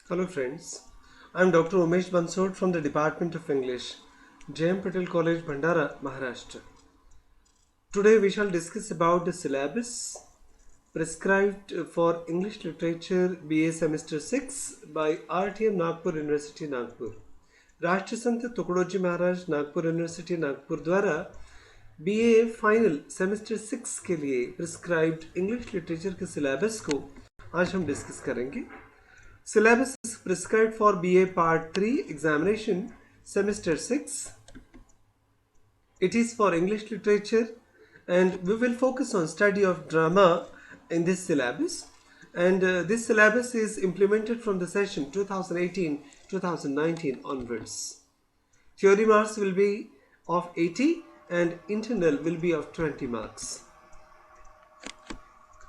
Hello friends, I am Dr. Umesh Bansod from the Department of English, J.M. Patel College, Bhandara, Maharashtra. Today we shall discuss about the syllabus prescribed for English Literature BA Semester 6 by RTM Nagpur University, Nagpur. राष्ट्र संत Tukdoji Maharaj Nagpur university Nagpur द्वारा BA final semester 6 के लिए prescribed English literature के syllabus को आज हम discuss करेंगे. Syllabus is prescribed for BA Part 3 examination semester 6. It is for English literature and we will focus on study of drama in this syllabus, and this syllabus is implemented from the session 2018-2019 onwards. Theory marks will be of 80 and internal will be of 20 marks.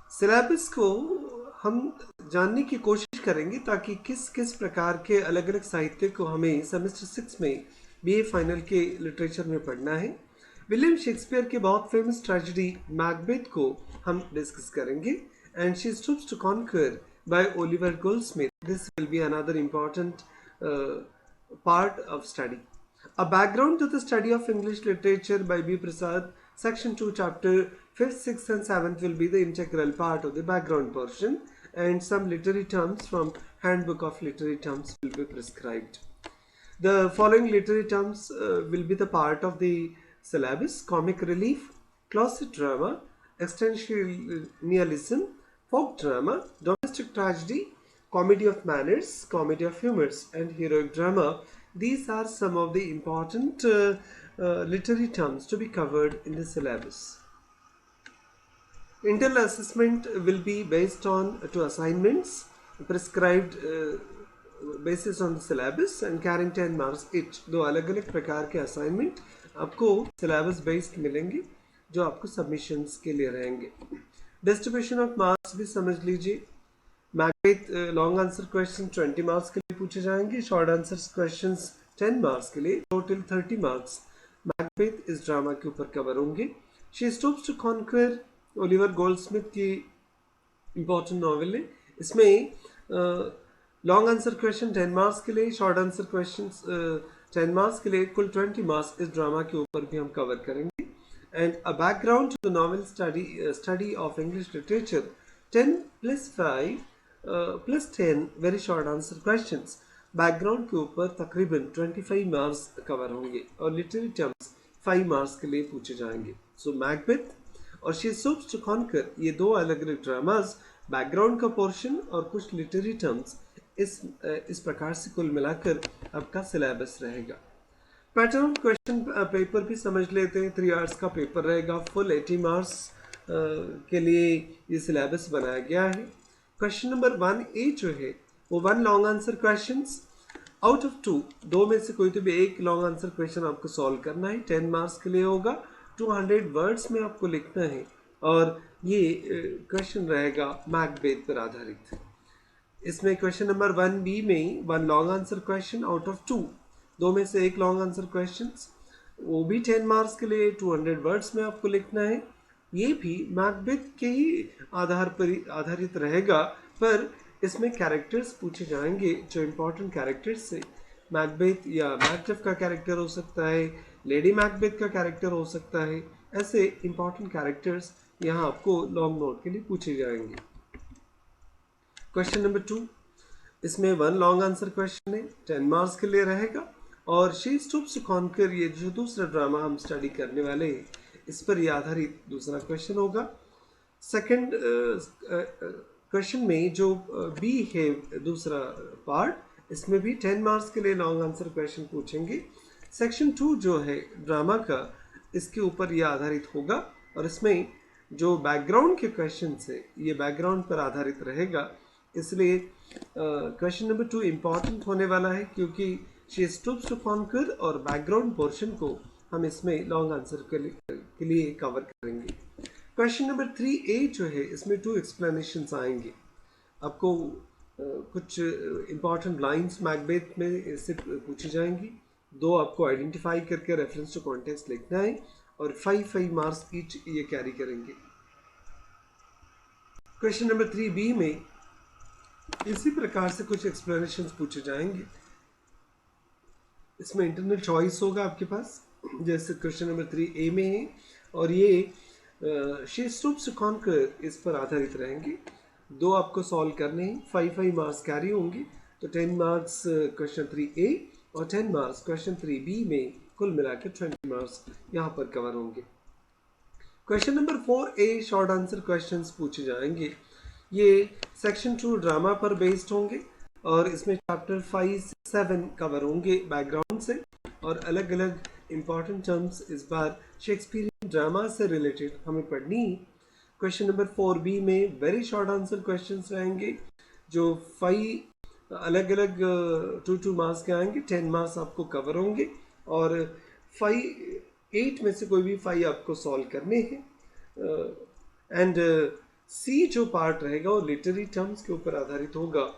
Syllabus को हम जानने की कोशिश करेंगे ताकि किस किस प्रकार के अलग अलग साहित्य को हमें सेमेस्टर 6 में बीए फाइनल के लिटरेचर में पढ़ना है. विलियम शेक्सपियर के बहुत फेमस ट्रेजेडी मैकबेथ को हम डिस्कस करेंगे and she stoops to conquer by Oliver Goldsmith. This will be another important part of study. A background to the study of English literature by B. Prasad, section 2, chapter 5th, 6th and 7th will be the integral part of the background portion, and some literary terms from Handbook of Literary Terms will be prescribed. The following literary terms will be the part of the syllabus: comic relief, closet drama, existentialism, folk drama, domestic tragedy, comedy of manners, comedy of humors, and heroic drama. These are some of the important literary terms to be covered in the syllabus. Internal assessment will be based on two assignments prescribed basis on the syllabus and carrying 10 marks each. दो अलग अलग प्रकार के assignment आपको syllabus based मिलेंगे जो आपको submissions के लिए रहेंगे. Distribution of marks भी समझ लीजिए. Macbeth long answer question 20 marks के लिए पूछे जाएंगे, शॉर्ट आंसर क्वेश्चंस 10 मार्क्स के लिए, टोटल 30 मार्क्स मैकबेथ इस ड्रामा के ऊपर कवर होंगे. She stoops to conquer Oliver Goldsmith की इंपॉर्टेंट नॉवेल है. इसमें लॉन्ग आंसर क्वेश्चन 10 मार्क्स के लिए, शॉर्ट आंसर क्वेश्चन 10 मार्क्स के लिए, कुल 20 मार्क्स इस ड्रामा के ऊपर भी हम कवर करेंगे. And a background to the novel study of English literature 10 plus 5 plus 10 very short answer questions. Background के ऊपर तकरीबन 25 मार्क्स कवर होंगे और लिटरेरी टर्म्स 5 मार्क्स के लिए पूछे जाएंगे. सो मैकबेथ और शी स्टूप्स टू कॉन्कर ये दो अलग अलग ड्रामाज, बैकग्राउंड का पोर्शन और कुछ लिटरेरी टर्म्स, इस प्रकार से कुल मिलाकर आपका सिलेबस रहेगा. पैटर्न क्वेश्चन पेपर भी समझ लेते हैं. 3 आवर्स का पेपर रहेगा, फुल 80 मार्क्स के लिए ये सिलेबस बनाया गया है. क्वेश्चन नंबर 1A जो है वो 1 long answer questions out of 2, दो में से कोई तो भी एक लॉन्ग आंसर क्वेश्चन आपको सॉल्व करना है. 10 मार्क्स के लिए होगा, 200 वर्ड्स में आपको लिखना है और ये क्वेश्चन रहेगा मैकबेथ पर आधारित. इसमें क्वेश्चन नंबर 1B में 1 long answer question out of 2, दो में से एक लॉन्ग आंसर क्वेश्चन, वो भी 10 मार्क्स के लिए 200 वर्ड्स में आपको लिखना है. ये भी मैकबेथ के ही आधार पर आधारित रहेगा, पर इसमें कैरेक्टर्स पूछे जाएंगे जो इम्पोर्टेंट कैरेक्टर्स से. मैकबेथ या मैकबेथ का कैरेक्टर हो सकता है, लेडी मैकबेथ का कैरेक्टर हो सकता है. ऐसे इम्पोर्टेंट कैरेक्टर्स यहाँ आपको लॉन्ग नोट के लिए पूछे जाएंगे. क्वेश्चन नंबर 2, इसमें 1 लॉन्ग आंसर क्वेश्चन है, 10 मार्क्स के लिए रहेगा. और शी स्टूप्स टू कॉन्कर ये जो दूसरा ड्रामा हम स्टडी करने वाले हैं इस पर ये आधारित दूसरा क्वेश्चन होगा. सेकंड क्वेश्चन में जो बी है दूसरा पार्ट, इसमें भी 10 मार्क्स के लिए लॉन्ग आंसर क्वेश्चन पूछेंगे. सेक्शन 2 जो है ड्रामा का, इसके ऊपर ये आधारित होगा और इसमें जो बैकग्राउंड के क्वेश्चन है ये बैकग्राउंड पर आधारित रहेगा, इसलिए क्वेश्चन नंबर 2 इम्पॉर्टेंट होने वाला है क्योंकि शी स्टूप्स टू कॉन्कर और बैकग्राउंड पोर्शन को हम इसमें लॉन्ग आंसर के लिए कवर करेंगे। क्वेश्चन नंबर 3A जो है इसमें 2 एक्सप्लेनेशंस आएंगे। आपको कुछ इंपॉर्टेंट लाइंस मैकबेथ में इससे पूछी जाएंगी। 2 आपको आइडेंटिफाई करके रेफरेंस टू कॉन्टेक्स्ट लिखना है और 5 मार्क्स ईच ये कैरी करेंगे। क्वेश्चन नंबर 3B में इसी प्रकार से कुछ एक्सप्लेनेशंस पूछे जाएंगे। इसमें इंटरनल चॉइस होगा आपके पास, जैसे क्वेश्चन नंबर 3A में है, और ये शी स्टूप्स टू कॉन्कर इस पर आधारित रहेंगे। 2 आपको सॉल्व करने हैं, 5 मार्क्स कैरी होंगे, तो 10 मार्क्स क्वेश्चन 3A और 10 मार्क्स क्वेश्चन 3B में, कुल मिलाकर 20 मार्क्स यहाँ पर कवर होंगे। Question number 4A short answer questions पूछे जाएंगे। ये सेक्शन 2 ड्रामा पर बेस्ड होंगे और इसमें चैप्टर 5-7 कवर होंगे बैकग्राउंड से, और अलग अलग इंपॉर्टेंट टर्म्स इस बार शेक्सपियरियन ड्रामा से रिलेटेड हमें पढ़नी है। क्वेश्चन नंबर 4B में वेरी शॉर्ट आंसर क्वेश्चंस रहेंगे जो 5 अलग अलग 2 मार्क्स के आएंगे, 10 मार्क्स आपको कवर होंगे, और 8 में से कोई भी 5 आपको सॉल्व करने हैं। एंड C जो पार्ट रहेगा वो लिटरेरी टर्म्स के ऊपर आधारित होगा।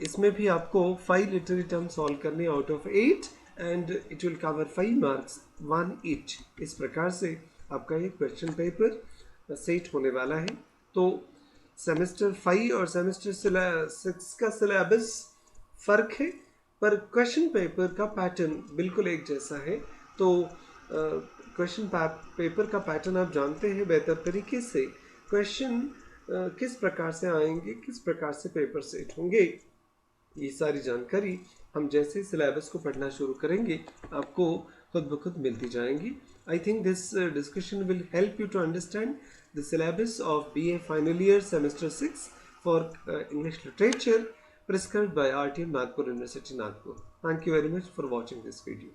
इसमें भी आपको 5 लिटरेरी टर्म्स सॉल्व करने out of 8 and it will cover 5 marks 1 each. इस प्रकार से आपका ये क्वेश्चन पेपर सेट होने वाला है। तो सेमेस्टर 5 और सेमेस्टर 6 का सिलेबस फर्क है, पर क्वेश्चन पेपर का पैटर्न बिल्कुल एक जैसा है। तो क्वेश्चन पेपर का पैटर्न आप जानते हैं बेहतर तरीके से, क्वेश्चन किस प्रकार से आएंगे, किस प्रकार से पेपर सेट होंगे, ये सारी जानकारी हम जैसे सिलेबस को पढ़ना शुरू करेंगे आपको खुद ब खुद मिलती जाएंगी। I think this discussion will help you to understand the syllabus of BA Final Year Semester 6 for English Literature prescribed by RTM Nagpur University, Nagpur. Thank you very much for watching this video.